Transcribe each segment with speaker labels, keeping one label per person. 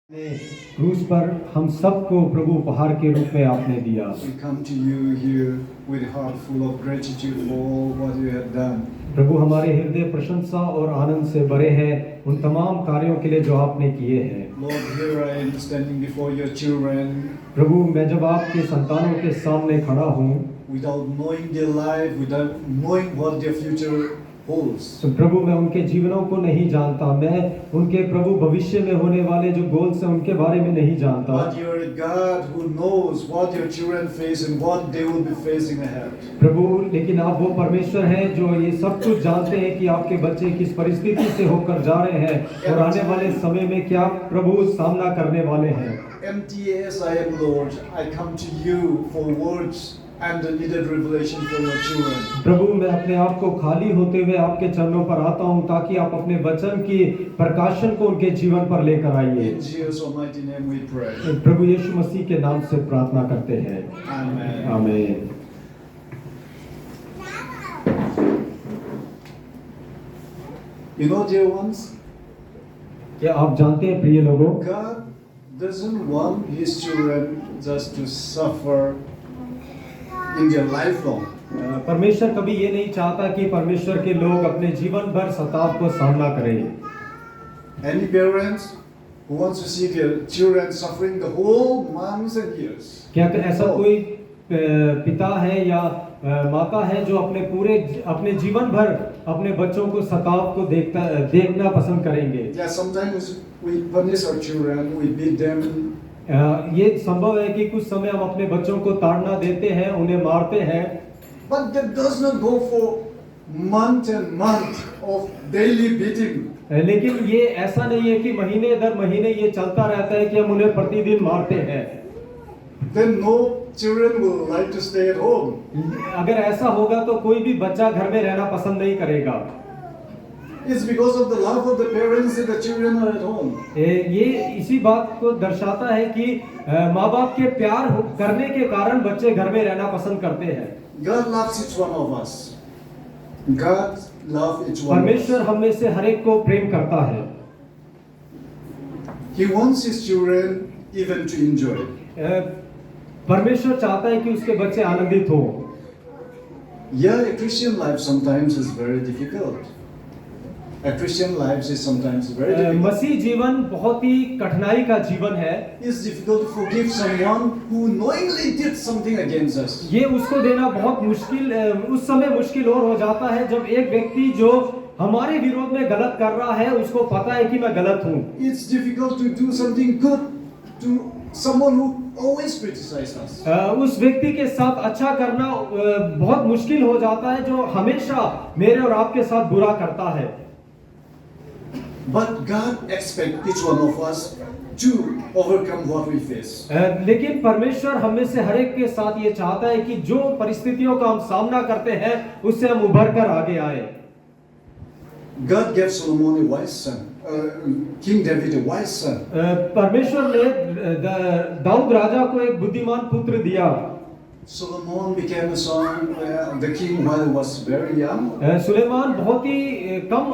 Speaker 1: क्रूस पर हम सबको प्रभु उपहार के रूप में आपने दिया।
Speaker 2: We come to you here with a heart full of gratitude for all what you have done.
Speaker 1: प्रभु हमारे हृदय प्रशंसा और आनंद से भरे हैं उन तमाम कार्यों के लिए जो आपने किए हैं।
Speaker 2: Lord, here I am standing before your children.
Speaker 1: प्रभु मैं जब आपके संतानों के सामने खड़ा हूँ,
Speaker 2: Without knowing their life, without knowing what their future holds.
Speaker 1: तो प्रभु मैं उनके जीवनों को नहीं जानता, मैं उनके प्रभु भविष्य में होने वाले जो गोल्स हैं उनके बारे में नहीं जानता।
Speaker 2: But you are a God who knows what your children face and what they will be facing ahead.
Speaker 1: प्रभु लेकिन आप वो परमेश्वर हैं जो ये सब कुछ जानते हैं कि आपके बच्चे किस परिस्थिति से होकर जा रहे हैं और आने वाले समय में क्या प्रभु सामना करने वाले हैं।
Speaker 2: Empty as I am, Lord, I come to you for words and the needed revelation for your children.
Speaker 1: प्रभु मैं अपने आप को खाली होते हुए आपके चरणों पर आता हूँ ताकि आप अपने वचन की प्रकाशन को उनके जीवन पर लेकर आइए।
Speaker 2: In Jesus' almighty name we pray.
Speaker 1: प्रभु यीशु मसीह के नाम से प्रार्थना करते हैं,
Speaker 2: Amen.
Speaker 1: आमीन।
Speaker 2: You know, dear ones,
Speaker 1: क्या आप जानते हैं प्रिय लोगों,
Speaker 2: God doesn't want His children just to suffer in their lifelong.
Speaker 1: परमेश्वर कभी ये नहीं चाहता कि परमेश्वर के लोग अपने जीवन भर सताव को सामना करें।
Speaker 2: Any parents who wants to see their children suffering the whole months and years?
Speaker 1: क्या ऐसा कोई पिता है या माता है जो अपने जीवन भर अपने बच्चों को सताव को देखना पसंद करेंगे?
Speaker 2: Yeah, sometimes we punish our children, we beat them.
Speaker 1: ये संभव है कि कुछ समय हम अपने बच्चों को ताड़ना देते हैं, उन्हें मारते हैं,
Speaker 2: But that does not go for month and month of daily beating.
Speaker 1: लेकिन ये ऐसा नहीं है कि महीने दर महीने ये चलता रहता है कि हम उन्हें प्रतिदिन मारते हैं।
Speaker 2: Then no children will like to stay at home.
Speaker 1: अगर ऐसा होगा तो कोई भी बच्चा घर में रहना पसंद नहीं करेगा।
Speaker 2: It's because of the love of the parents that the children are at home.
Speaker 1: ये इसी बात को दर्शाता है कि माँ बाप के प्यार करने के कारण बच्चे घर में रहना पसंद करते हैं।
Speaker 2: God loves each one of us. God loves each one of us.
Speaker 1: परमेश्वर हम में से हर एक को प्रेम करता है।
Speaker 2: He wants his children even to enjoy.
Speaker 1: परमेश्वर चाहता है कि उसके बच्चे आनंदित हो।
Speaker 2: Yeah, a Christian life sometimes is very difficult. A Christian life is sometimes very difficult.
Speaker 1: मसीह जीवन बहुत ही कठिनाई का जीवन है।
Speaker 2: It's difficult to forgive someone who knowingly did something against us.
Speaker 1: ये उसको देना बहुत मुश्किल, उस समय मुश्किल और हो जाता है जब एक व्यक्ति जो हमारे विरोध में गलत कर रहा है उसको पता है कि मैं गलत हूँ।
Speaker 2: It's difficult to do something good to someone who always criticizes us.
Speaker 1: उस व्यक्ति के साथ अच्छा करना बहुत मुश्किल हो जाता है जो हमेशा मेरे और आपके साथ बुरा करता है।
Speaker 2: But God expects each one of us to overcome what we face.
Speaker 1: लेकिन परमेश्वर हम में से हर एक के साथ ये चाहता है कि जो परिस्थितियों का हम सामना करते हैं उससे हम उभर कर आगे आए।
Speaker 2: God gave Solomon a wise son, King David a wise son.
Speaker 1: परमेश्वर ने दाऊद राजा को एक बुद्धिमान पुत्र दिया।
Speaker 2: Solomon became a son, the king while he was very young.
Speaker 1: Suleman बहुत ही कम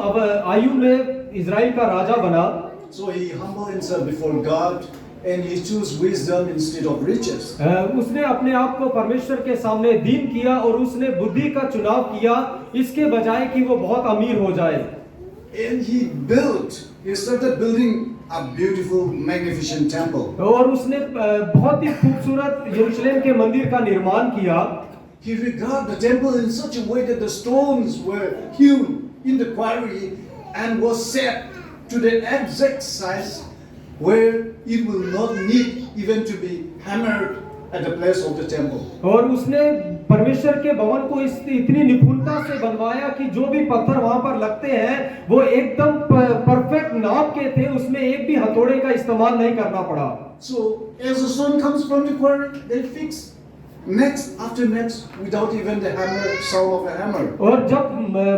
Speaker 1: आयु में इज़राइल का राजा बना।
Speaker 2: So he humbled himself before God and he chose wisdom instead of riches.
Speaker 1: उसने अपने आप को परमेश्वर के सामने दीन किया और उसने बुद्धि का चुनाव किया इसके बजाय कि वो बहुत अमीर हो जाए।
Speaker 2: And he started building a beautiful, magnificent temple.
Speaker 1: और उसने बहुत ही खूबसूरत यरूशलेम के मंदिर का निर्माण किया।
Speaker 2: He regarded the temple in such a way that the stones were hewn in the quarry and was set to the exact size where it will not need even to be hammered at the place of the temple.
Speaker 1: और उसने परमेश्वर के भवन को इतनी निपुणता से बनवाया कि जो भी पत्थर वहां पर लगते हैं वो एकदम परफेक्ट नाप के थे, उसमें एक भी हथौड़े का इस्तेमाल नहीं करना पड़ा।
Speaker 2: So as the stone comes from the quarry, they fix next after next without even the sound of a hammer.
Speaker 1: और जब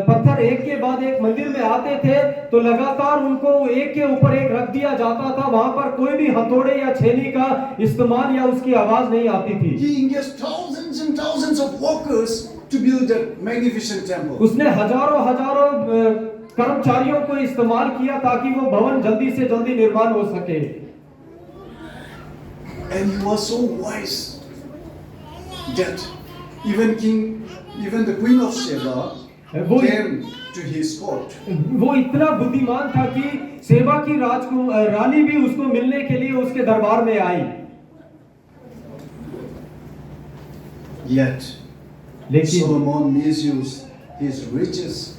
Speaker 1: पत्थर एक के बाद एक मंदिर में आते थे तो लगातार उनको एक के ऊपर एक रख दिया जाता था, वहां पर कोई भी हथौड़े या छेनी का इस्तेमाल या उसकी आवाज नहीं आती थी।
Speaker 2: He engaged thousands and thousands of workers to build that magnificent temple.
Speaker 1: उसने हजारों कर्मचारियों को इस्तेमाल किया ताकि वो भवन जल्दी से जल्दी निर्माण हो सके।
Speaker 2: And he was so wise that even the Queen of Sheba came to his court.
Speaker 1: वो इतना बुद्धिमान था कि सेबा की रानी भी उसको मिलने के लिए उसके दरबार में आई।
Speaker 2: Yet
Speaker 1: लेकिन
Speaker 2: Solomon misused his riches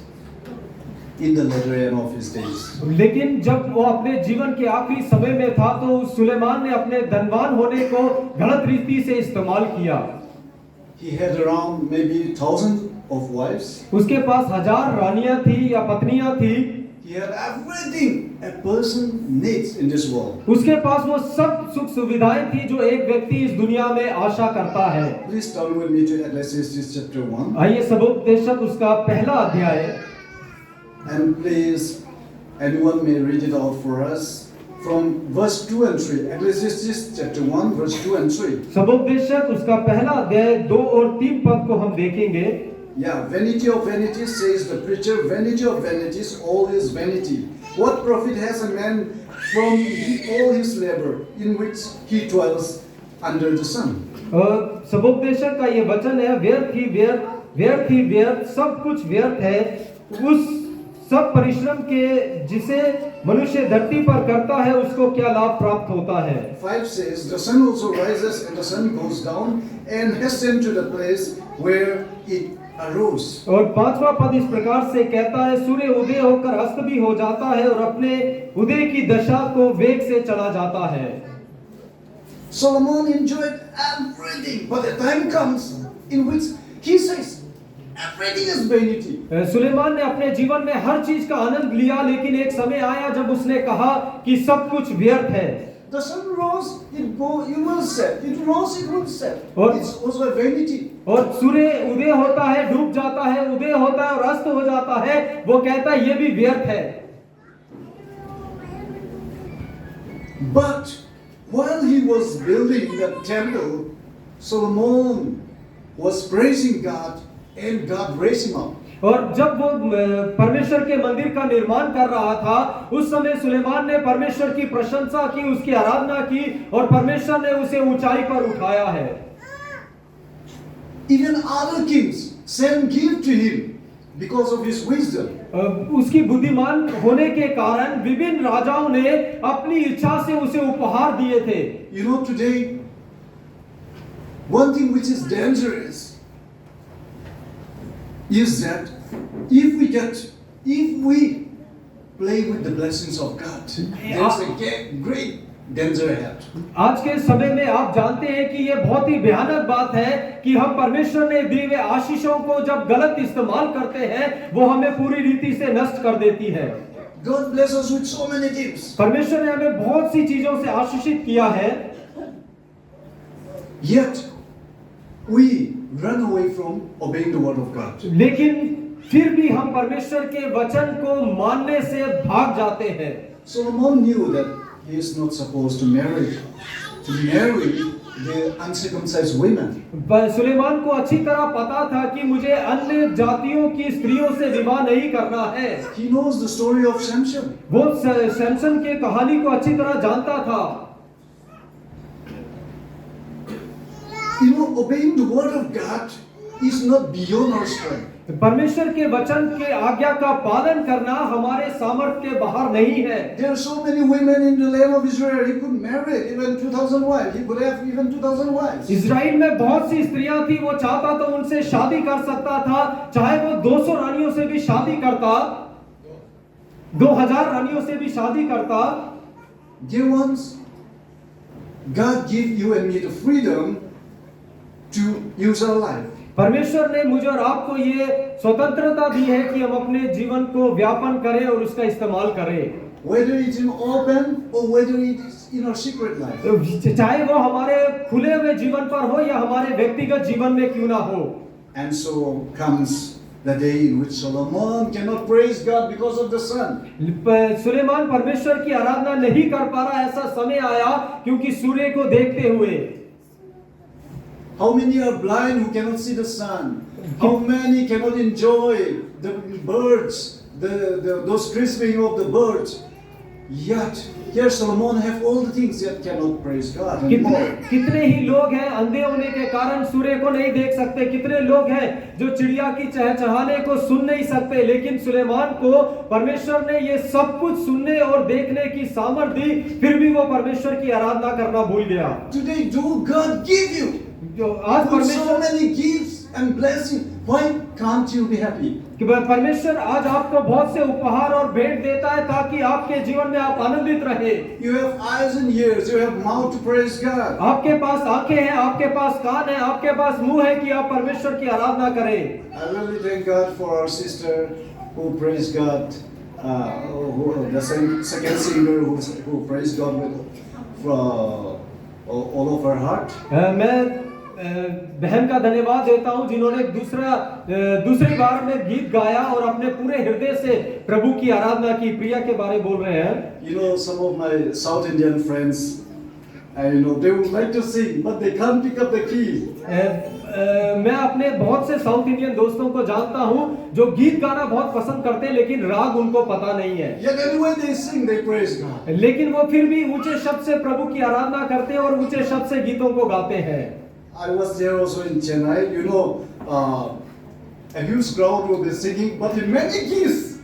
Speaker 2: in the latter end of his days.
Speaker 1: लेकिन जब वो अपने जीवन के आखिरी समय में था तो सुलेमान ने अपने धनवान होने को गलत रीति से इस्तेमाल किया।
Speaker 2: He had around maybe 1,000 of wives.
Speaker 1: उसके पास 1000 रानियां थी या पत्नियां थी।
Speaker 2: He had everything a person needs in this world.
Speaker 1: उसके पास वो सब सुख सुविधाएं थी जो एक व्यक्ति इस दुनिया में आशा करता है।
Speaker 2: Please turn with me to Ecclesiastes chapter 1.
Speaker 1: आइए सबोपदेशक उसका पहला अध्याय,
Speaker 2: And please, anyone may read it out for us from verse 2 and 3. Ecclesiastes chapter 1, verse 2 and 3.
Speaker 1: सबोपदेशक उसका पहला अध्याय 2 और 3 पद को हम देखेंगे।
Speaker 2: Yeah, vanity of vanities, says the preacher, vanity of vanities, all is vanity. What profit has a man from all his labor in which he toils under the sun?
Speaker 1: सबोपदेशक का ये वचन है, व्यर्थ ही व्यर्थ, व्यर्थ ही व्यर्थ, सब कुछ व्यर्थ है उस सब परिश्रम के जिसे मनुष्य धरती पर करता है, उसको क्या लाभ प्राप्त होता है।
Speaker 2: 5 says, the sun also rises and the sun goes down and hastens to the place where it arose.
Speaker 1: और 5वां पद इस प्रकार से कहता है, सूर्य उदय होकर अस्त भी हो जाता है और अपने उदय की दशा को वेग से चला जाता है।
Speaker 2: Solomon enjoyed everything, but a time comes in which he says, everything is vanity.
Speaker 1: Suleman ने अपने जीवन में हर चीज का आनंद लिया, लेकिन एक समय आया जब उसने कहा कि सब कुछ व्यर्थ है।
Speaker 2: The sun rose, it will set. It rose, it will set.
Speaker 1: और-
Speaker 2: It's also a vanity.
Speaker 1: और सूर्य उदय होता है, डूब जाता है, उदय होता है और अस्त हो जाता है, वो कहता है ये भी व्यर्थ है।
Speaker 2: But while he was building the temple, Solomon was praising God and God raised him up.
Speaker 1: और जब वो परमेश्वर के मंदिर का निर्माण कर रहा था, उस समय सुलेमान ने परमेश्वर की प्रशंसा की, उसकी आराधना की और परमेश्वर ने उसे ऊंचाई पर उठाया है।
Speaker 2: Even other kings sent gift to him because of his wisdom.
Speaker 1: उसकी बुद्धिमान होने के कारण विभिन्न राजाओं ने अपनी इच्छा से उसे उपहार दिए थे।
Speaker 2: You know, today, one thing which is dangerous is that if we play with the blessings of God, there's a great danger ahead.
Speaker 1: आज के समय में आप जानते हैं कि ये बहुत ही भयानक बात है कि हम परमेश्वर ने दिए हुए आशीषों को जब गलत इस्तेमाल करते हैं, वो हमें पूरी रीति से नष्ट कर देती है।
Speaker 2: God bless us with so many gifts.
Speaker 1: परमेश्वर ने हमें बहुत सी चीजों से आशीषित किया है,
Speaker 2: Yet we run away from obeying the word of God.
Speaker 1: लेकिन फिर भी हम परमेश्वर के वचन को मानने से भाग जाते हैं।
Speaker 2: Solomon knew that he is not supposed to marry the uncircumcised women.
Speaker 1: Suleman को अच्छी तरह पता था कि मुझे अन्य जातियों की स्त्रियों से विवाह नहीं करना है।
Speaker 2: He knows the story of Samson.
Speaker 1: वो सैमसन के कहानी को अच्छी तरह जानता था।
Speaker 2: You know, obeying the word of God is not beyond our strength.
Speaker 1: परमेश्वर के वचन के आज्ञा का पालन करना हमारे सामर्थ्य के बाहर नहीं है।
Speaker 2: There are so many women in the land of Israel. He could marry even 2,000 wives. He could have even 2,000 wives.
Speaker 1: Israel में बहुत सी स्त्रियां थी, वो चाहता तो उनसे शादी कर सकता था, चाहे वो 200 रानियों से भी शादी करता, 2000 रानियों से भी शादी करता।
Speaker 2: Dear ones, God give you and me the freedom to use our life.
Speaker 1: परमेश्वर ने मुझे और आपको ये स्वतंत्रता दी है कि हम अपने जीवन को व्यापन करें और उसका इस्तेमाल करें,
Speaker 2: Whether it's in open or whether it is in our secret life.
Speaker 1: चाहे वो हमारे खुले हुए जीवन पर हो या हमारे व्यक्तिगत जीवन में क्यों ना हो।
Speaker 2: And so comes the day in which Solomon cannot praise God because of the sun.
Speaker 1: Suleman परमेश्वर की आराधना नहीं कर पा रहा, ऐसा समय आया क्योंकि सूर्य को देखते हुए।
Speaker 2: How many are blind who cannot see the sun? How many cannot enjoy the birds, those crisping of the birds? Yet, here Solomon have all the things yet cannot praise God
Speaker 1: कितने
Speaker 2: anymore.
Speaker 1: कितने ही लोग हैं अंधे होने के कारण सूर्य को नहीं देख सकते, कितने लोग हैं जो चिड़िया की चहचहाने को सुन नहीं सकते, लेकिन सुलेमान को परमेश्वर ने ये सब कुछ सुनने और देखने की सामर्थ्य दी, फिर भी वो परमेश्वर की आराधना करना भूल गया।
Speaker 2: Today, do God give you
Speaker 1: जो आज
Speaker 2: with so
Speaker 1: परमेश्वर
Speaker 2: many gifts and blessings? Why can't you be happy?
Speaker 1: कि परमेश्वर आज आपको बहुत से उपहार और भेंट देता है ताकि आपके जीवन में आप आनंदित रहे।
Speaker 2: You have eyes and ears, you have mouth to praise God.
Speaker 1: आपके पास आंखें हैं, आपके पास कान है, आपके पास मुंह है कि आप परमेश्वर की आराधना करें।
Speaker 2: I really thank God for our sister who praised God, the second singer who praised God with all of her heart.
Speaker 1: मैं बहन का धन्यवाद देता हूं जिन्होंने दूसरी बार में गीत गाया और अपने पूरे हृदय से प्रभु की आराधना की। प्रिया के बारे बोल रहे हैं।
Speaker 2: You know, some of my South Indian friends, they would like to sing, but they can't pick up the key.
Speaker 1: मैं अपने बहुत से साउथ इंडियन दोस्तों को जानता हूं जो गीत गाना बहुत पसंद करते हैं, लेकिन राग उनको पता नहीं है।
Speaker 2: Yet anyway they sing, they praise God.
Speaker 1: लेकिन वो फिर भी ऊंचे शब्द से प्रभु की आराधना करते हैं और ऊंचे शब्द से गीतों को गाते हैं।
Speaker 2: I was there also in Chennai. A huge crowd will be singing, but in many keys,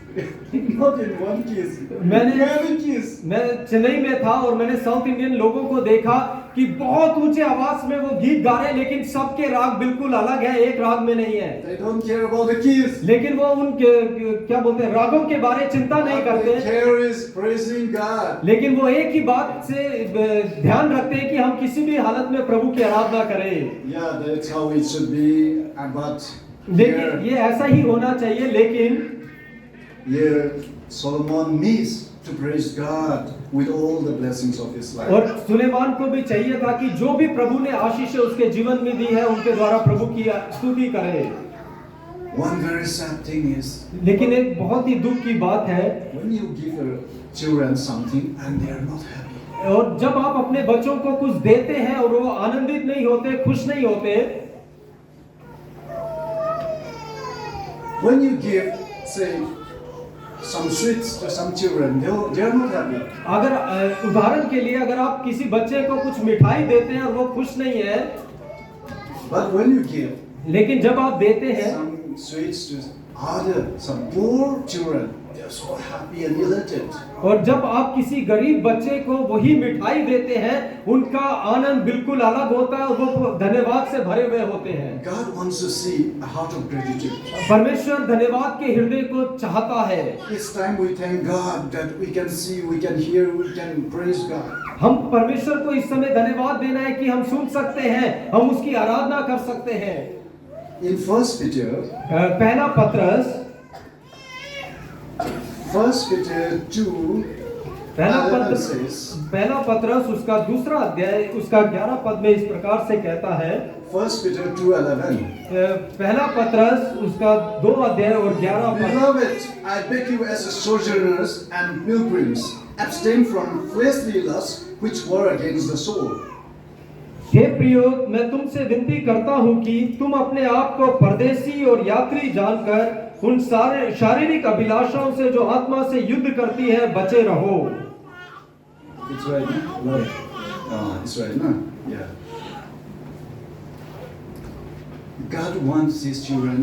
Speaker 2: not in one keys. Many keys.
Speaker 1: मैं चेन्नई में था और मैंने साउथ इंडियन लोगों को देखा कि बहुत ऊंचे आवाज में वो गीत गा रहे हैं, लेकिन सबके राग बिल्कुल अलग है, एक राग में नहीं है।
Speaker 2: They don't care about the keys.
Speaker 1: लेकिन वो उन क्या बोलते हैं, रागों के बारे चिंता नहीं
Speaker 2: What
Speaker 1: करते,
Speaker 2: they care is praising God.
Speaker 1: लेकिन वो एक ही बात से ध्यान रखते हैं कि हम किसी भी हालत में प्रभु की आराधना करें।
Speaker 2: Yeah, that's how it should be. But
Speaker 1: लेकिन ये ऐसा ही होना चाहिए, लेकिन
Speaker 2: here Solomon missed to praise God with all the blessings of his life.
Speaker 1: और सुलेमान को भी चाहिए था कि जो भी प्रभु ने आशीष उसके जीवन में दी है उनके द्वारा प्रभु की स्तुति करे।
Speaker 2: One very sad thing is,
Speaker 1: लेकिन एक बहुत ही दुख की बात है,
Speaker 2: when you give your children something and they are not happy.
Speaker 1: और जब आप अपने बच्चों को कुछ देते हैं और वो आनंदित नहीं होते, खुश नहीं होते।
Speaker 2: When you give, say, some sweets to some children, they are not happy.
Speaker 1: अगर उदाहरण के लिए अगर आप किसी बच्चे को कुछ मिठाई देते हैं और वो खुश नहीं है,
Speaker 2: But when you give
Speaker 1: लेकिन जब आप देते हैं
Speaker 2: some sweets to some poor children, they are so happy and elated.
Speaker 1: और जब आप किसी गरीब बच्चे को वही मिठाई देते हैं, उनका आनंद बिल्कुल अलग होता है और वो धन्यवाद से भरे हुए होते हैं।
Speaker 2: God wants to see a heart of gratitude.
Speaker 1: परमेश्वर धन्यवाद के हृदय को चाहता है।
Speaker 2: It's time we thank God that we can see, we can hear, we can praise God.
Speaker 1: हम परमेश्वर को इस समय धन्यवाद देना है कि हम सुन सकते हैं, हम उसकी आराधना कर सकते हैं।
Speaker 2: In 1 Peter,
Speaker 1: पहला पत्रस
Speaker 2: 1 Peter 2, 11 says,
Speaker 1: पहला पत्रस उसका दूसरा अध्याय उसका 11 पद में इस प्रकार से कहता है।
Speaker 2: 1 Peter 2:11.
Speaker 1: पहला पत्रस उसका 2 अध्याय और 11 पद।
Speaker 2: Beloved, I beg you as sojourners and pilgrims, abstain from fleshly lusts which war against the soul.
Speaker 1: हे प्रियो, मैं तुमसे विनती करता हूँ कि तुम अपने आप को परदेशी और यात्री जानकर उन सारे शारीरिक अभिलाषाओं से जो आत्मा से युद्ध करती है बचे रहो।
Speaker 2: It's right, no? It's right, no? Yeah. God wants His children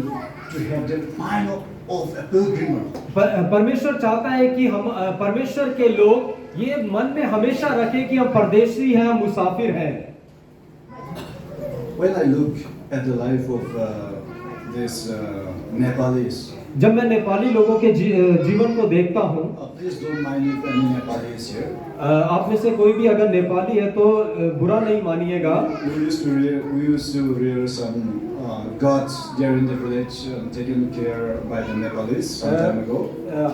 Speaker 2: to have the mind of a pilgrim.
Speaker 1: परमेश्वर चाहता है कि हम परमेश्वर के लोग ये मन में हमेशा रखें कि हम परदेशी हैं, हम मुसाफिर हैं।
Speaker 2: When I look at the life of this Nepalese,
Speaker 1: जब मैं नेपाली लोगों के जीवन को देखता हूँ,
Speaker 2: please don't mind if any Nepalese here.
Speaker 1: आप में से कोई भी अगर नेपाली है तो बुरा नहीं मानिएगा।
Speaker 2: We used to rear some gods there in the village, taken care by the Nepalese some time ago.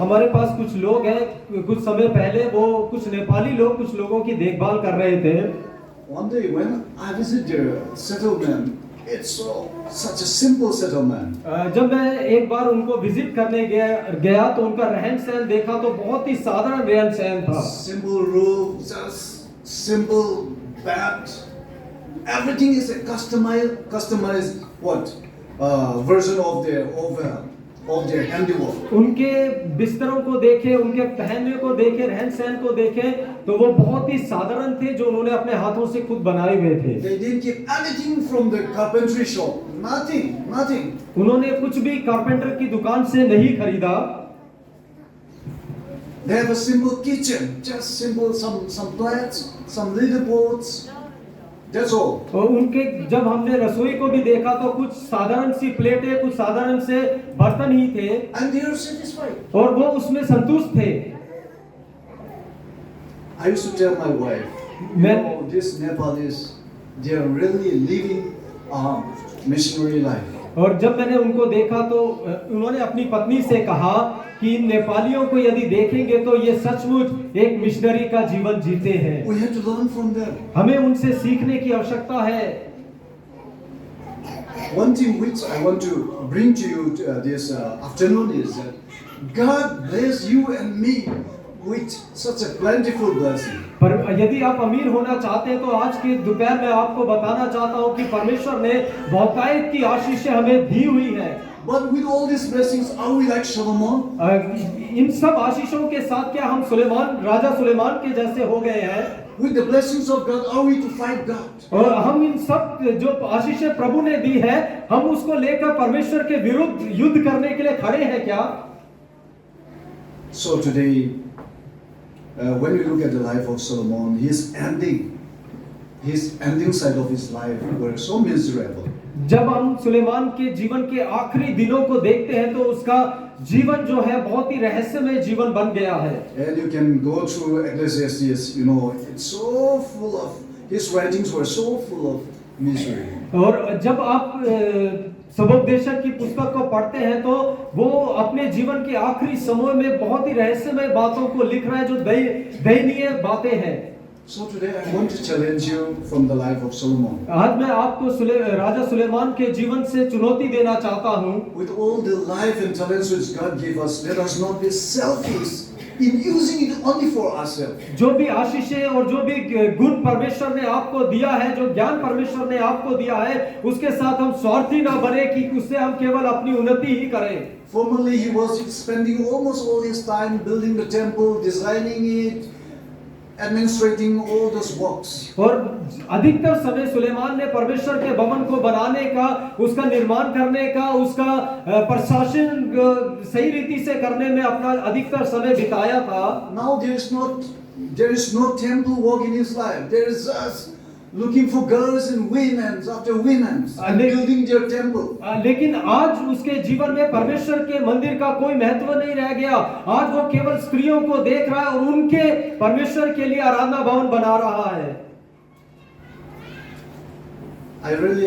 Speaker 1: हमारे पास कुछ लोग हैं, कुछ समय पहले वो कुछ नेपाली लोग कुछ लोगों की देखभाल कर रहे थे।
Speaker 2: One day when I visit their settlement, it's such a simple settlement.
Speaker 1: जब मैं एक बार उनको विजिट करने गया तो उनका रहन सहन देखा तो बहुत ही साधारण रहन सहन था।
Speaker 2: Simple roof, just simple bed. Everything is a customized version of their of their handiwork.
Speaker 1: उनके बिस्तरों को देखे, उनके पहनने को देखे, रहन सहन को देखे तो वो बहुत ही साधारण थे जो उन्होंने अपने हाथों से खुद बनाए हुए थे।
Speaker 2: They didn't get anything from the carpentry shop. Nothing.
Speaker 1: उन्होंने कुछ भी कारपेंटर की दुकान से नहीं खरीदा।
Speaker 2: They have a simple kitchen, just simple some plates, some little pots. That's all.
Speaker 1: और उनके जब हमने रसोई को भी देखा तो कुछ साधारण सी प्लेटें, कुछ साधारण से बर्तन ही थे
Speaker 2: And they are satisfied.
Speaker 1: और वो उसमें संतुष्ट थे।
Speaker 2: I used to tell my wife, these Nepalis, they are really living a missionary life.
Speaker 1: और जब मैंने उनको देखा तो उन्होंने अपनी पत्नी से कहा कि इन नेपालियों को यदि देखेंगे तो ये सचमुच एक मिशनरी का जीवन जीते हैं।
Speaker 2: We have to learn from them.
Speaker 1: हमें उनसे सीखने की आवश्यकता है।
Speaker 2: One thing which I want to bring to you this afternoon is that God bless you and me with such a plentiful blessing.
Speaker 1: पर यदि आप अमीर होना चाहते हैं तो आज के दोपहर में आपको बताना चाहता हूं कि परमेश्वर ने बहुतायत की आशीषें हमें दी हुई है।
Speaker 2: But with all these blessings, are we like Solomon?
Speaker 1: इन सब आशीषों के साथ क्या हम राजा सुलेमान के जैसे हो गए हैं?
Speaker 2: With the blessings of God, are we to fight God?
Speaker 1: और हम इन सब जो आशीषें प्रभु ने दी है, हम उसको लेकर परमेश्वर के विरुद्ध युद्ध करने के लिए खड़े हैं क्या?
Speaker 2: So today, when we look at the life of Solomon, his ending side of his life were so miserable.
Speaker 1: जब हम सुलेमान के जीवन के आखिरी दिनों को देखते हैं तो उसका जीवन जो है बहुत ही रहस्यमय जीवन बन गया है।
Speaker 2: And you can go through Ecclesiastes, it's so full of, his writings were so full of misery.
Speaker 1: और जब आप सबोपदेशक की पुस्तक को पढ़ते हैं तो वो अपने जीवन के आखिरी समय में बहुत ही रहस्यमय बातों को लिख रहा है जो दयनीय बातें हैं।
Speaker 2: So today I want to challenge you from the life of Solomon.
Speaker 1: आज मैं आपको राजा सुलेमान के जीवन से चुनौती देना चाहता हूँ।
Speaker 2: With all the life and talents which God gave us, let us not be selfish in using it only for ourselves.
Speaker 1: जो भी आशीषें और जो भी गुण परमेश्वर ने आपको दिया है, जो ज्ञान परमेश्वर ने आपको दिया है, उसके साथ हम स्वार्थी ना बने कि उससे हम केवल अपनी उन्नति ही करें।
Speaker 2: Formerly he was spending almost all his time building the temple, designing it, administrating all those works.
Speaker 1: और अधिकतर समय सुलेमान ने परमेश्वर के भवन को बनाने का, उसका निर्माण करने का, उसका प्रशासन सही रीति से करने में अपना अधिकतर समय बिताया था।
Speaker 2: Now there is no temple work in his life. There is just looking for girls and women after women and building their temple.
Speaker 1: लेकिन आज उसके जीवन में परमेश्वर के मंदिर का कोई महत्व नहीं रह गया। आज वो केवल स्त्रियों को देख रहा है और उनके परमेश्वर के लिए आराधना भवन बना रहा है।
Speaker 2: I really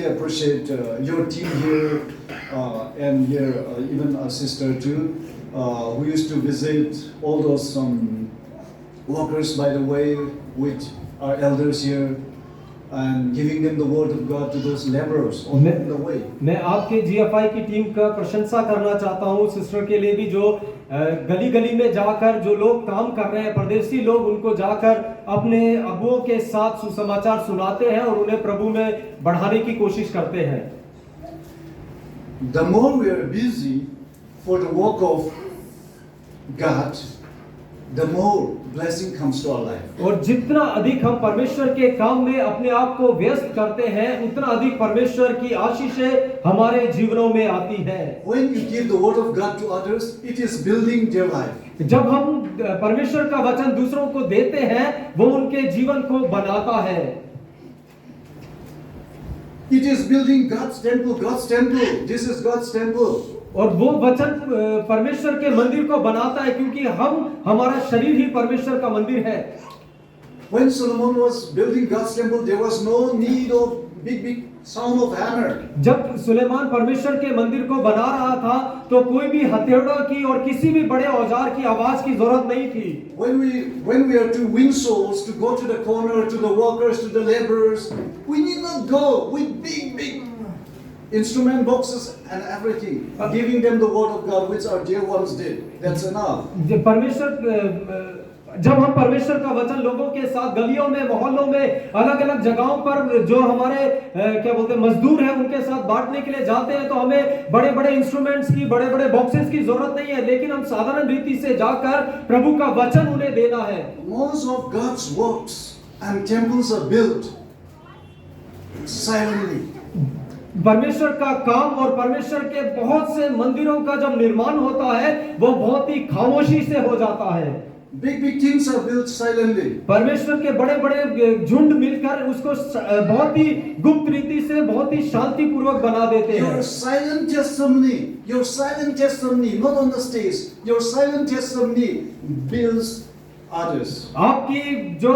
Speaker 2: appreciate your team here and here even our sister too, who used to visit all those workers by the way with our elders here and giving them the word of God to those laborers on the way.
Speaker 1: मैं आपके GFI की team का प्रशंसा करना चाहता हूँ sister के लिए भी, जो गली गली में जाकर जो लोग काम कर रहे हैं, परदेशी लोग, उनको जाकर अपने अगुओं के साथ सुसमाचार सुनाते हैं और उन्हें प्रभु में बढ़ाने की कोशिश करते हैं।
Speaker 2: The more we are busy for the work of God, the more blessing comes to our life.
Speaker 1: और जितना अधिक हम परमेश्वर के काम में अपने आप को व्यस्त करते हैं, उतना अधिक परमेश्वर की आशीषें हमारे जीवनों में आती है।
Speaker 2: When you give the word of God to others, it is building their life.
Speaker 1: जब हम परमेश्वर का वचन दूसरों को देते हैं, वो उनके जीवन को बनाता है।
Speaker 2: It is building God's temple. God's temple. This is God's temple.
Speaker 1: और वो वचन परमेश्वर के मंदिर को बनाता है, क्योंकि हमारा शरीर ही परमेश्वर का मंदिर है।
Speaker 2: When Solomon was building God's temple, there was no need of big sound of hammer.
Speaker 1: जब सुलेमान परमेश्वर के मंदिर को बना रहा था तो कोई भी हथौड़ा की और किसी भी बड़े औजार की आवाज की जरूरत नहीं थी।
Speaker 2: When we are to win souls, to go to the corner, to the workers, to the laborers, we need not go with big instrument boxes and everything, giving them the word of God, which our dear ones did. That's enough.
Speaker 1: परमेश्वर जब हम परमेश्वर का वचन लोगों के साथ गलियों में, मोहल्लों में, अलग अलग जगहों पर जो हमारे क्या बोलते हैं मजदूर हैं उनके साथ बांटने के लिए जाते हैं, तो हमें बड़े बड़े इंस्ट्रूमेंट्स की, बड़े बड़े बॉक्सेस की जरूरत नहीं है, लेकिन हम साधारण रीति से जाकर प्रभु का वचन उन्हें देना है।
Speaker 2: Most of God's works and temples are built silently.
Speaker 1: परमेश्वर का काम और परमेश्वर के बहुत से मंदिरों का जब निर्माण होता है वो बहुत ही खामोशी से हो जाता है।
Speaker 2: Big things are built silently.
Speaker 1: परमेश्वर के बड़े बड़े झुंड मिलकर उसको बहुत ही गुप्त रीति से, बहुत ही शांति पूर्वक बना देते हैं।
Speaker 2: Your silent testimony, not on the stage, your silent testimony builds others.
Speaker 1: आपकी जो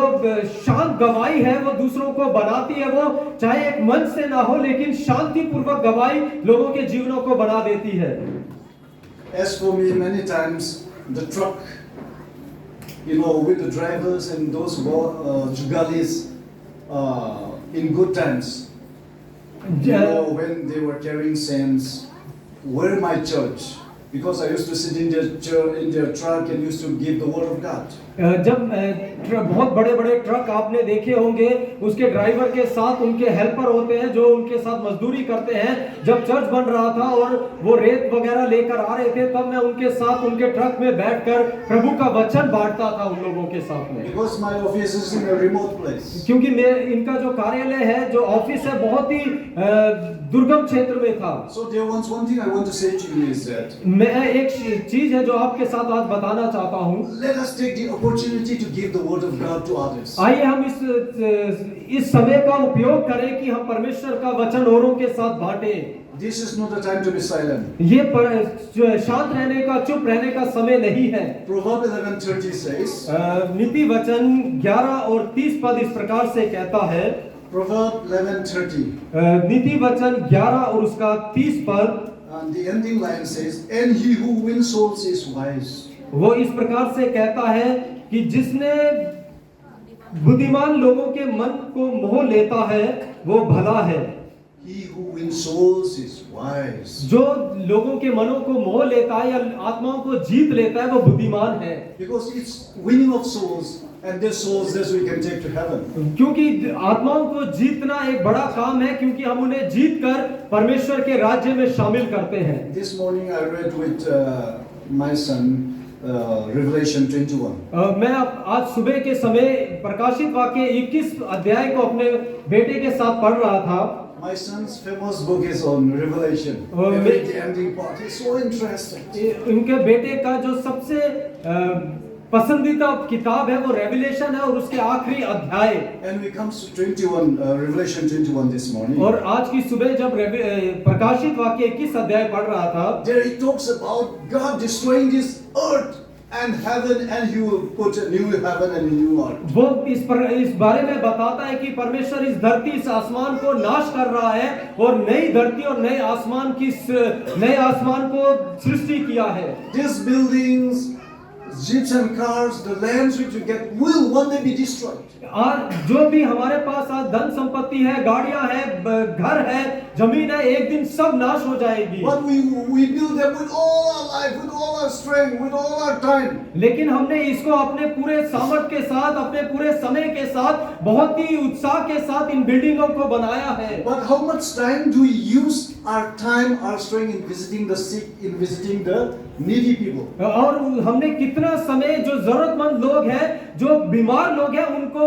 Speaker 1: शांत गवाही है वो दूसरों को बनाती है, वो चाहे एक मंच से ना हो लेकिन शांति पूर्वक गवाही लोगों के जीवनों को बना देती है।
Speaker 2: As for me, many times the truck, with the drivers and those jugalis in good times, when they were carrying sands, were my church, because I used to sit in their truck and used to give the word of God.
Speaker 1: जब बहुत बड़े बड़े truck आपने देखे होंगे, उसके driver के साथ उनके हेल्पर होते हैं जो उनके साथ मजदूरी करते हैं। जब चर्च बन रहा था और वो रेत वगैरह लेकर आ रहे थे, तब मैं उनके साथ उनके ट्रक में बैठकर प्रभु का वचन बांटता था उन लोगों के साथ में।
Speaker 2: Because my office is in a remote place.
Speaker 1: क्योंकि इनका जो कार्यालय है, जो ऑफिस है, बहुत ही दुर्गम क्षेत्र में था।
Speaker 2: So there was one thing I want to say to you is that
Speaker 1: मैं एक चीज है जो आपके साथ आज बताना चाहता हूँ।
Speaker 2: let us take the opportunity to give the word of God to others.
Speaker 1: आइए हम इस समय का उपयोग करें कि हम परमेश्वर का वचन औरों के साथ बांटें।
Speaker 2: This is not the time to be silent.
Speaker 1: ये शांत रहने का, चुप रहने का समय नहीं है।
Speaker 2: Proverbs 11:30 says,
Speaker 1: नीति वचन 11 और 30 पद इस प्रकार से कहता है।
Speaker 2: Proverbs 11:30.
Speaker 1: नीति वचन 11 और उसका 30 पद,
Speaker 2: And the ending line says, and he who wins souls is wise.
Speaker 1: वो इस प्रकार से कहता है कि जिसने बुद्धिमान लोगों के मन को मोह लेता है वो भला है।
Speaker 2: He who wins souls is wise.
Speaker 1: जो लोगों के मनों को मोह लेता है या आत्माओं को जीत लेता है वो बुद्धिमान है।
Speaker 2: Because it's winning of souls, and their souls that we can take to heaven.
Speaker 1: क्योंकि आत्माओं को जीतना एक बड़ा काम है, क्योंकि हम उन्हें जीत कर परमेश्वर के राज्य में शामिल करते हैं।
Speaker 2: This morning I read with my son Revelation 21.
Speaker 1: मैं आज suबह के समय प्रकाशित वाक्य 21 अध्याय को अपने बेटे के साथ पढ़ रहा था।
Speaker 2: My son's famous book is on Revelation. The ending part is so interesting.
Speaker 1: उनके बेटे का जो सबसे पसंदीदा किताब है वो रेवलेशन है और उसके आखिरी अध्याय।
Speaker 2: And we come to 21, Revelation 21 this morning.
Speaker 1: और आज की सुबह जब प्रकाशित वाक्य 21 अध्याय पढ़ रहा था,
Speaker 2: there he talks about God destroying this earth and heaven, and he will put a new heaven and a new earth.
Speaker 1: वो इस बारे में बताता है कि परमेश्वर इस धरती, इस आसमान को नाश कर रहा है और नई धरती और नए आसमान को सृष्टि किया है।
Speaker 2: These buildings, jeeps and cars, the lands which you get will one day be destroyed.
Speaker 1: और जो भी हमारे पास आज धन संपत्ति है, गाड़ियां हैं, घर है, जमीन है, एक दिन सब नाश हो जाएगी।
Speaker 2: But we build them with all our life, with all our strength, with all our time.
Speaker 1: लेकिन हमने इसको अपने पूरे सामर्थ्य के साथ, अपने पूरे समय के साथ, बहुत ही उत्साह के साथ इन बिल्डिंगों को बनाया है।
Speaker 2: But how much time do we use our time, our strength in visiting the sick, in visiting the needy people?
Speaker 1: और हमने कितना समय जो जरूरतमंद लोग हैं, जो बीमार लोग हैं, उनको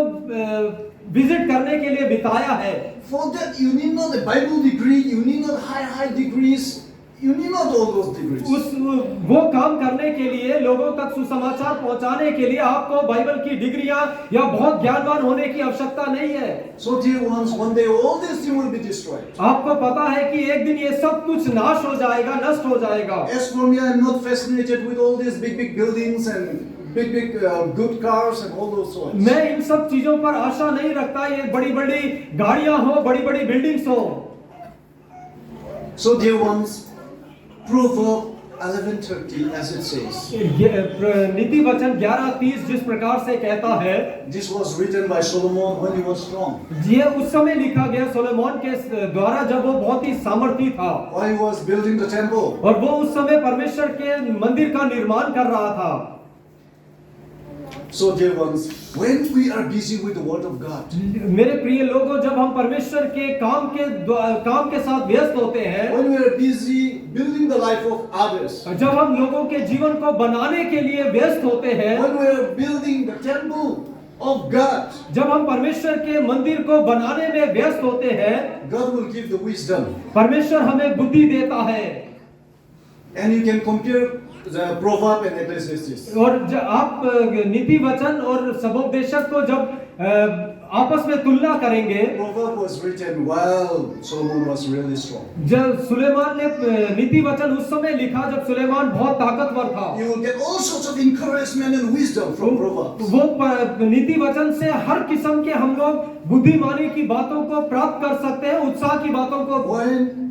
Speaker 1: विजिट करने के लिए बिताया है।
Speaker 2: For that you need not a Bible degree, you need not high degrees, you need not all those degrees.
Speaker 1: वो काम करने के लिए, लोगों तक सुसमाचार पहुंचाने के लिए आपको बाइबल की डिग्रियां या बहुत ज्ञानवान होने की आवश्यकता नहीं है।
Speaker 2: So dear ones, one day all these things will be destroyed.
Speaker 1: आपको पता है कि एक दिन ये सब कुछ नाश हो जाएगा, नष्ट हो जाएगा।
Speaker 2: As for me, I am not fascinated with all these big buildings and big good cars and all those sorts.
Speaker 1: मैं इन सब चीजों पर आशा नहीं रखता, ये बड़ी-बड़ी गाड़ियां हो, बड़ी-बड़ी बिल्डिंग्स हो।
Speaker 2: So dear ones, Proverbs 11:30 as it says.
Speaker 1: नीति वचन 11:30 जिस प्रकार से कहता है,
Speaker 2: This was written by Solomon when he was strong.
Speaker 1: ये उस समय लिखा गया सोलोमन के द्वारा जब वो बहुत ही सामर्थी था
Speaker 2: While he was building the temple.
Speaker 1: और वो उस समय परमेश्वर के मंदिर का निर्माण कर रहा था।
Speaker 2: So, dear ones, when we are busy with the Word of God,
Speaker 1: मेरे प्रिय लोगों, जब हम परमेश्वर के काम के साथ व्यस्त होते हैं,
Speaker 2: when we are busy building the life of others,
Speaker 1: जब हम लोगों के जीवन को बनाने के लिए व्यस्त होते हैं,
Speaker 2: when we are building the temple of God,
Speaker 1: जब हम परमेश्वर के मंदिर को बनाने में व्यस्त होते हैं,
Speaker 2: God will give the wisdom.
Speaker 1: परमेश्वर हमें बुद्धि देता है।
Speaker 2: And you can compare the Proverb and Ecclesiastes.
Speaker 1: और आप नीति वचन और सबोपदेशक को जब आपस में तुलना करेंगे,
Speaker 2: Proverb was written while Solomon was really strong.
Speaker 1: जब सुलेमान ने नीति वचन उस समय लिखा जब सुलेमान बहुत ताकतवर था।
Speaker 2: You will get all sorts of encouragement and wisdom from Proverbs.
Speaker 1: वो नीति वचन से हर किस्म के हम लोग बुद्धिमानी की बातों को प्राप्त कर सकते हैं, उत्साह की बातों को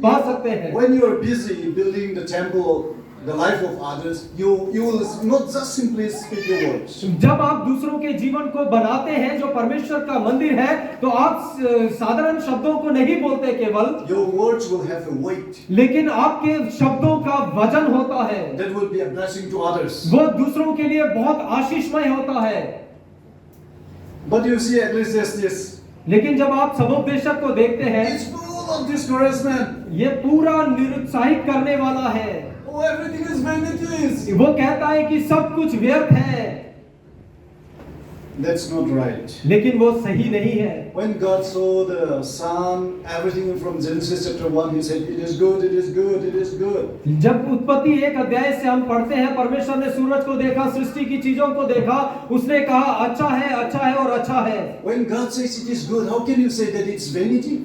Speaker 1: पा सकते हैं।
Speaker 2: When you are busy building the temple, the life of others, you will not just simply speak your words.
Speaker 1: जब आप दूसरों के जीवन को बनाते हैं जो परमेश्वर का मंदिर है, तो आप साधारण शब्दों को नहीं बोलते केवल,
Speaker 2: Your words will have a weight
Speaker 1: लेकिन आपके शब्दों का वजन होता है,
Speaker 2: that will be a blessing to others.
Speaker 1: वो दूसरों के लिए बहुत आशीषमय होता है।
Speaker 2: But you see Ecclesiastes,
Speaker 1: लेकिन जब आप सबोपदेशक को देखते हैं,
Speaker 2: it's full of discouragement.
Speaker 1: ये पूरा निरुत्साहित करने वाला है।
Speaker 2: Oh, everything is vanities.
Speaker 1: वो कहता है कि सब कुछ व्यर्थ है,
Speaker 2: That's not right.
Speaker 1: लेकिन वो सही नहीं है।
Speaker 2: When God saw the sun, everything from Genesis chapter 1, He said, "It is good, it is good, it is good."
Speaker 1: जब उत्पत्ति 1 अध्याय से हम पढ़ते हैं, परमेश्वर ने सूरज को देखा, सृष्टि की चीजों को देखा, उसने कहा अच्छा है और अच्छा है।
Speaker 2: When God says it is good, how can you say that it's vanity?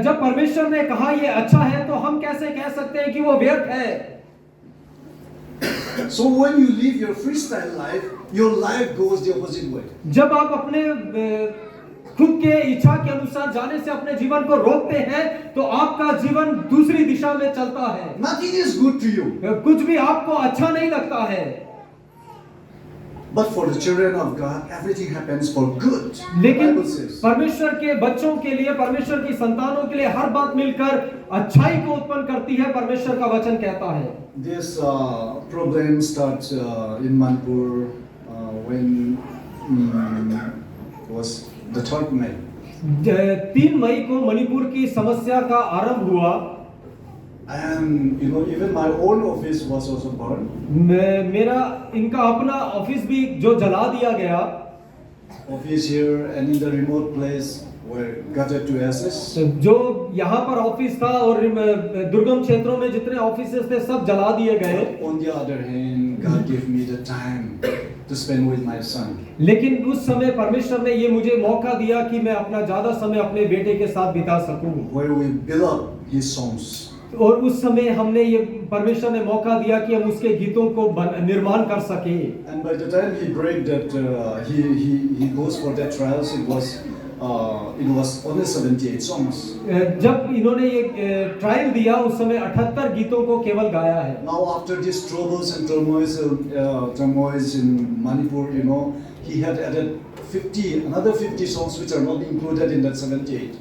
Speaker 1: जब परमेश्वर ने कहा ये अच्छा है, तो हम कैसे कह सकते हैं कि वो व्यर्थ है?
Speaker 2: So when you live your freestyle life, your life goes the opposite way.
Speaker 1: जब आप अपने खुद के इच्छा के अनुसार जाने से अपने जीवन को रोकते हैं, तो आपका जीवन दूसरी दिशा में चलता है।
Speaker 2: Nothing is good to you.
Speaker 1: कुछ भी आपको अच्छा नहीं लगता है।
Speaker 2: But for the children of God, everything happens for good.
Speaker 1: लेकिन
Speaker 2: Bible says.
Speaker 1: परमेश्वर के बच्चों के लिए, परमेश्वर की संतानों के लिए हर बात मिलकर अच्छाई को उत्पन्न करती है, परमेश्वर का वचन कहता है।
Speaker 2: This problem starts in Manipur when was the 3rd May.
Speaker 1: 3 मई को मणिपुर की समस्या का आरंभ हुआ।
Speaker 2: And even my own office was also burned.
Speaker 1: मेरा इनका अपना ऑफिस भी जो जला दिया गया।
Speaker 2: Office here and in the remote place were gutted to ashes.
Speaker 1: जो यहाँ पर ऑफिस था और दुर्गम क्षेत्रों में जितने ऑफिसेस थे सब जला दिए गए।
Speaker 2: On the other hand, God gave me the time to spend with my son.
Speaker 1: लेकिन उस समय परमेश्वर ने ये मुझे मौका दिया कि मैं अपना ज्यादा समय अपने बेटे के साथ बिता सकूं।
Speaker 2: Where we build up his songs.
Speaker 1: और उस समय हमने ये परमेश्वर ने मौका दिया कि हम उसके गीतों को निर्माण कर सके।
Speaker 2: And by the time he prayed that he goes for that trials, it was only 78 songs.
Speaker 1: जब इन्होंने ये ट्रायल दिया उस समय 78 गीतों को केवल गाया है।
Speaker 2: Now after these troubles and turmoils in Manipur, he had added another 50 songs which are not included in that 78.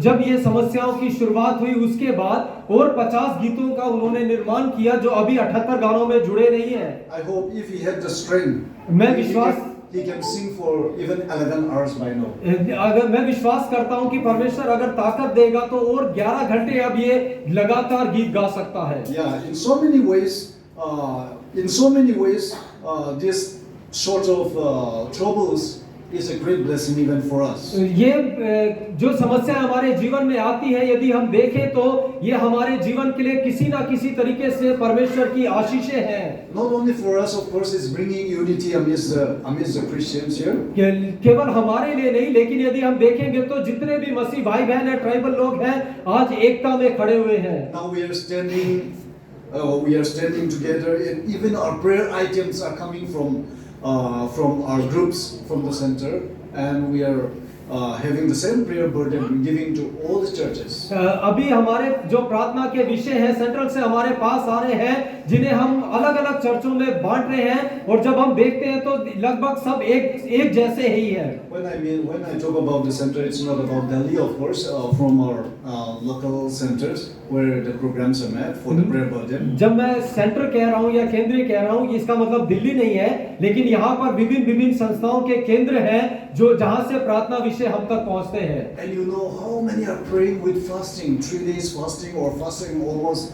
Speaker 1: जब ये समस्याओं की शुरुआत हुई उसके बाद और 50 गीतों का उन्होंने निर्माण किया जो अभी 78 गानों में जुड़े नहीं हैं।
Speaker 2: I hope if he had the strength, he can sing for even 11 hours by now.
Speaker 1: अगर मैं विश्वास करता हूं कि परमेश्वर अगर ताकत देगा तो और 11 घंटे अब ये लगातार गीत गा सकता है।
Speaker 2: Yeah, in so many ways, this sort of troubles is a great blessing even for us.
Speaker 1: ये जो समस्या हमारे जीवन में आती है, यदि हम देखें तो ये हमारे जीवन के लिए किसी ना किसी तरीके से परमेश्वर की आशीषें हैं।
Speaker 2: Not only for us, of course, it's bringing unity amidst the Christians here.
Speaker 1: केवल हमारे लिए नहीं, लेकिन यदि हम देखेंगे तो जितने भी मसीह भाई बहन हैं, ट्राइबल लोग हैं, आज एकता में खड़े हुए हैं।
Speaker 2: Now we are standing together, and even our prayer items are coming from our groups from the center, and we are having the same prayer burden giving to all the churches.
Speaker 1: अभी हमारे जो प्रार्थना के विषय हैं central से हमारे पास आ रहे हैं, जिन्हें हम अलग अलग चर्चों में बांट रहे हैं, और जब हम देखते हैं तो लगभग सब एक जैसे ही है।
Speaker 2: When I talk about the center, it's not about Delhi, of course, from our local centers where the programs are made for the prayer burden.
Speaker 1: जब मैं सेंटर कह रहा हूँ या केंद्रीय कह रहा हूँ, इसका मतलब दिल्ली नहीं है, लेकिन यहाँ पर विभिन्न विभिन्न संस्थाओं के केंद्र हैं जो जहाँ से प्रार्थना विषय हम तक पहुँचते हैं।
Speaker 2: And you know how many are praying with fasting, 3 days fasting or fasting almost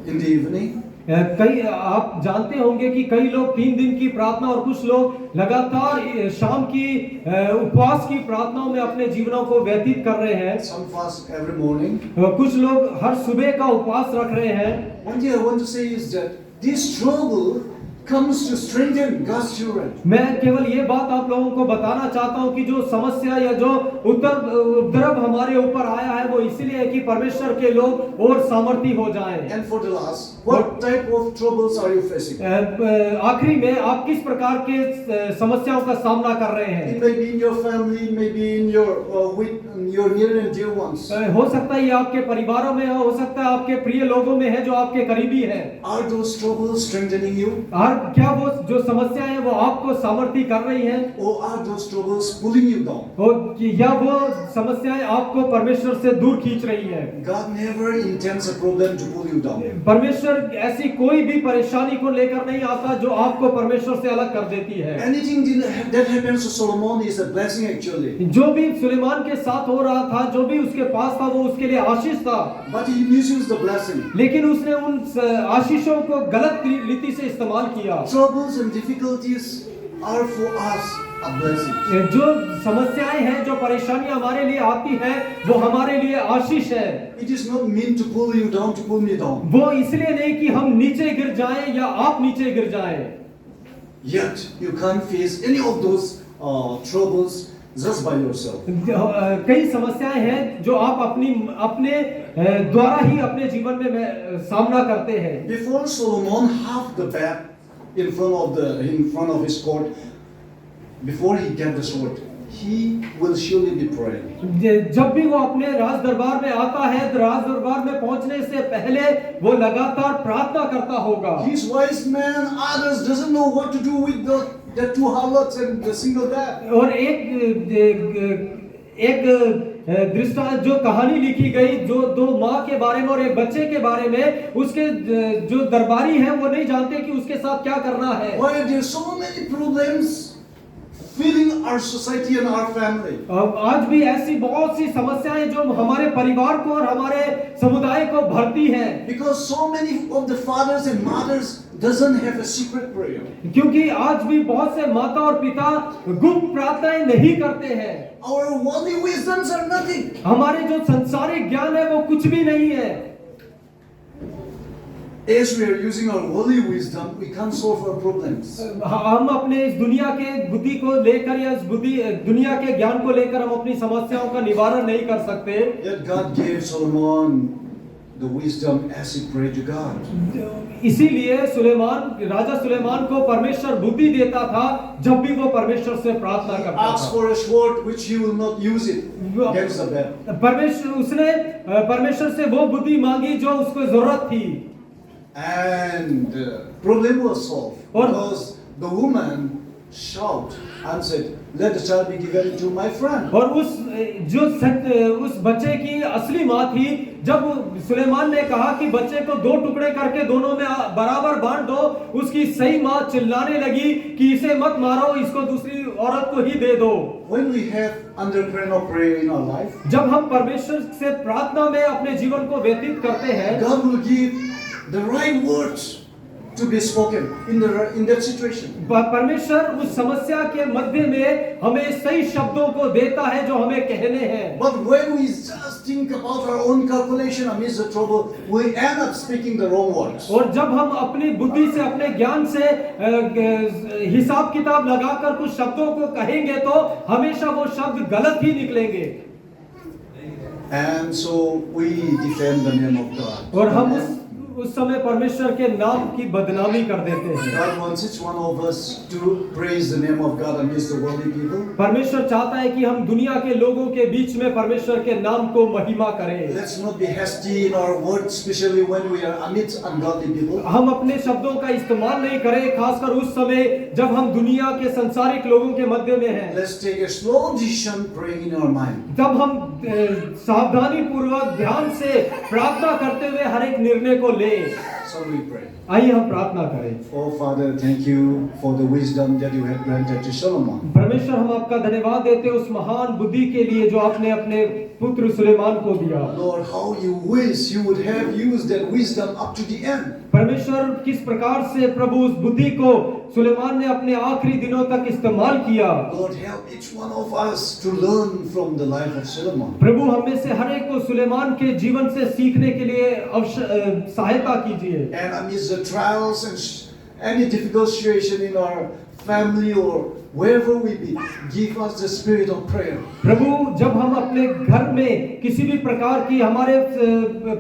Speaker 2: in the evening.
Speaker 1: कई आप जानते होंगे कि कई लोग 3 दिन की प्रार्थना और कुछ लोग लगातार शाम की उपवास की प्रार्थनाओं में अपने जीवनों को व्यतीत कर रहे हैं।
Speaker 2: Some fast every morning.
Speaker 1: कुछ लोग हर सुबह का उपवास रख रहे हैं।
Speaker 2: One thing I want to say is that this trouble comes to strengthen God's children.
Speaker 1: मैं केवल ये बात आप लोगों को बताना चाहता हूँ कि जो समस्या या जो उपद्रव हमारे ऊपर आया है वो इसलिए है कि परमेश्वर के लोग और सामर्थी हो जाएं।
Speaker 2: And for the last, what type of troubles are you facing?
Speaker 1: आखिरी में आप किस प्रकार के समस्याओं का सामना कर रहे हैं?
Speaker 2: It may be in your family, it may be in your with your near and dear ones.
Speaker 1: हो सकता है ये आपके परिवारों में हो सकता है आपके प्रिय लोगों में है जो आपके करीबी हैं।
Speaker 2: Are those troubles strengthening you?
Speaker 1: क्या वो जो समस्याएं हैं वो आपको सामर्थी कर रही हैं?
Speaker 2: Or are those troubles pulling you down?
Speaker 1: या वो समस्याएं आपको परमेश्वर से दूर खींच रही हैं?
Speaker 2: God never intends a problem to pull you down.
Speaker 1: परमेश्वर ऐसी कोई भी परेशानी को लेकर नहीं आता जो आपको परमेश्वर से अलग कर देती है।
Speaker 2: Anything that happens to Solomon is a blessing actually.
Speaker 1: जो भी सुलेमान के साथ हो रहा था, जो भी उसके पास था, वो उसके लिए आशीष था।
Speaker 2: But he misused the blessing.
Speaker 1: लेकिन उसने उन आशीषों को गलत रीति से इस्तेमाल किया।
Speaker 2: Troubles and difficulties are for us a blessing.
Speaker 1: जो समस्याएं हैं, जो परेशानियां हमारे लिए आती हैं, वो हमारे लिए आशीष है।
Speaker 2: It is not meant to pull you down, to pull me down.
Speaker 1: वो इसलिए नहीं कि हम नीचे गिर जाएं या आप नीचे गिर जाएं।
Speaker 2: Yet you can't face any of those troubles just by yourself.
Speaker 1: कई समस्याएं हैं जो आप अपने द्वारा ही अपने जीवन में सामना करते हैं।
Speaker 2: Before Solomon half the bat in front of his court, before he get the sword, he will surely be praying.
Speaker 1: जब भी वो अपने राज दरबार में आता है, राज दरबार में पहुंचने से पहले वो लगातार प्रार्थना करता होगा।
Speaker 2: He's wise man, others doesn't know what to do with the 2 harlots and the single bat.
Speaker 1: और एक दृष्टांत जो कहानी लिखी गई, जो 2 माँ के बारे में और एक बच्चे के बारे में, उसके जो दरबारी हैं वो नहीं जानते कि उसके साथ क्या करना है।
Speaker 2: Why are there so many problems filling our society and our family?
Speaker 1: आज भी ऐसी बहुत सी समस्याएं जो हमारे परिवार को और हमारे समुदाय को भरती हैं।
Speaker 2: Because so many of the fathers and mothers doesn't have a secret prayer.
Speaker 1: क्योंकि आज भी बहुत से माता और पिता गुप्त प्रार्थनाएं नहीं करते हैं।
Speaker 2: Our worldly wisdoms are nothing.
Speaker 1: हमारे जो संसारिक ज्ञान है वो कुछ भी नहीं है।
Speaker 2: As we are using our worldly wisdom, we can't solve our problems.
Speaker 1: हम अपने इस दुनिया के बुद्धि को लेकर या इस दुनिया के ज्ञान को लेकर हम अपनी समस्याओं का निवारण नहीं कर सकते।
Speaker 2: Yet God gave Solomon the wisdom as he prayed to God.
Speaker 1: इसीलिए राजा सुलेमान को परमेश्वर बुद्धि देता था जब भी वो परमेश्वर से प्रार्थना करता
Speaker 2: Ask
Speaker 1: था।
Speaker 2: for a sword which he will not use it against the bad.
Speaker 1: उसने परमेश्वर से वो बुद्धि मांगी जो उसको जरूरत थी।
Speaker 2: And problem was solved
Speaker 1: और
Speaker 2: because the woman shouted and said, "Let the child be given to my friend."
Speaker 1: और उस बच्चे की असली माँ थी, जब सुलेमान ने कहा कि बच्चे को 2 टुकड़े करके दोनों में बराबर बांट दो, उसकी सही माँ चिल्लाने लगी कि इसे मत मारो, इसको दूसरी औरत को ही दे दो।
Speaker 2: When we have undercurrent of prayer in our life,
Speaker 1: जब हम परमेश्वर से प्रार्थना में अपने जीवन को व्यतीत करते हैं,
Speaker 2: God will give the right words to be spoken in that situation.
Speaker 1: परमेश्वर उस समस्या के मध्य में हमें सही शब्दों को देता है जो हमें कहने हैं।
Speaker 2: But when we just think about our own calculation amidst the trouble, we end up speaking the wrong words.
Speaker 1: और जब हम अपनी बुद्धि से, अपने ज्ञान से हिसाब किताब लगाकर कुछ शब्दों को कहेंगे तो हमेशा वो शब्द गलत ही निकलेंगे।
Speaker 2: And so we defend the name of God.
Speaker 1: और हम उस समय परमेश्वर के नाम की बदनामी कर देते हैं।
Speaker 2: God wants each one of us to praise the name of God amidst the worldly people.
Speaker 1: परमेश्वर चाहता है कि हम दुनिया के लोगों के बीच में परमेश्वर के नाम को महिमा करें।
Speaker 2: Let's not be hasty in our words, especially when we are amidst ungodly people.
Speaker 1: हम अपने शब्दों का इस्तेमाल नहीं करें, खासकर उस समय जब हम दुनिया के संसारिक लोगों के मध्य में हैं।
Speaker 2: Let's take a slow decision praying in our mind.
Speaker 1: तब हम सावधानी पूर्वक ध्यान से प्रार्थना करते हुए हर एक निर्णय को ले।
Speaker 2: So we pray.
Speaker 1: आइए हम प्रार्थना करें।
Speaker 2: Oh Father, thank you for the wisdom that you have granted to Solomon.
Speaker 1: परमेश्वर हम आपका धन्यवाद देते हैं उस महान बुद्धि के लिए जो आपने अपने पुत्र सुलेमान को दिया।
Speaker 2: Lord, how you wish you would have used that wisdom up to the end.
Speaker 1: परमेश्वर किस प्रकार से प्रभु उस बुद्धि को सुलेमान ने अपने आखिरी दिनों तक इस्तेमाल किया।
Speaker 2: Lord, help each one of us to learn from the life of Solomon.
Speaker 1: प्रभु हम में से हर एक को सुलेमान के जीवन से सीखने के लिए सहायता कीजिए।
Speaker 2: And amidst the trials and any difficult situation in our family or wherever we be, give us the spirit of prayer.
Speaker 1: प्रभु जब हम अपने घर में किसी भी प्रकार की हमारे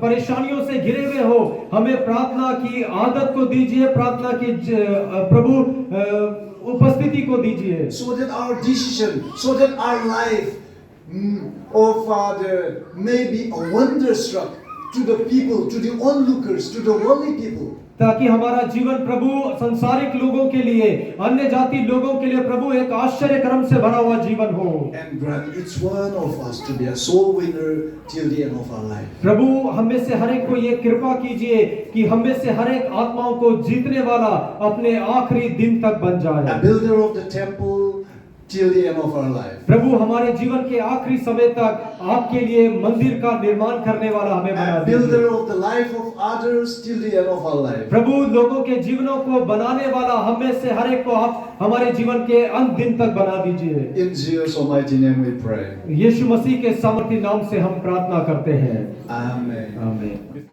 Speaker 1: परेशानियों से घिरे हुए हो, हमें प्रार्थना की आदत को दीजिए, प्रार्थना की प्रभु उपस्थिति को दीजिए।
Speaker 2: So that our decision, so that our life, oh Father, may be a wonderstruck to the people, to the onlookers, to the worldly people.
Speaker 1: ताकि हमारा जीवन प्रभु संसारिक लोगों के लिए, अन्य जाति लोगों के लिए प्रभु एक आश्चर्य क्रम से भरा हुआ जीवन हो।
Speaker 2: And grant each one of us to be a soul winner till the end of our life.
Speaker 1: प्रभु हम में से हर एक को ये कृपा कीजिए कि हम में से हर एक आत्माओं को जीतने वाला अपने आखिरी दिन तक बन जाए।
Speaker 2: A builder of the temple till the end of our life.
Speaker 1: प्रभु हमारे जीवन के आखिरी समय तक आपके लिए मंदिर का निर्माण करने वाला हमें बना
Speaker 2: A
Speaker 1: दीजिए।
Speaker 2: builder of the life of others till the end of our life.
Speaker 1: प्रभु लोगों के जीवनों को बनाने वाला हम में से हर एक को आप हमारे जीवन के अंत दिन तक बना दीजिए।
Speaker 2: In Jesus' almighty name we pray.
Speaker 1: यीशु मसीह के सामर्थी नाम से हम प्रार्थना करते हैं।
Speaker 2: Amen.
Speaker 1: आमीन।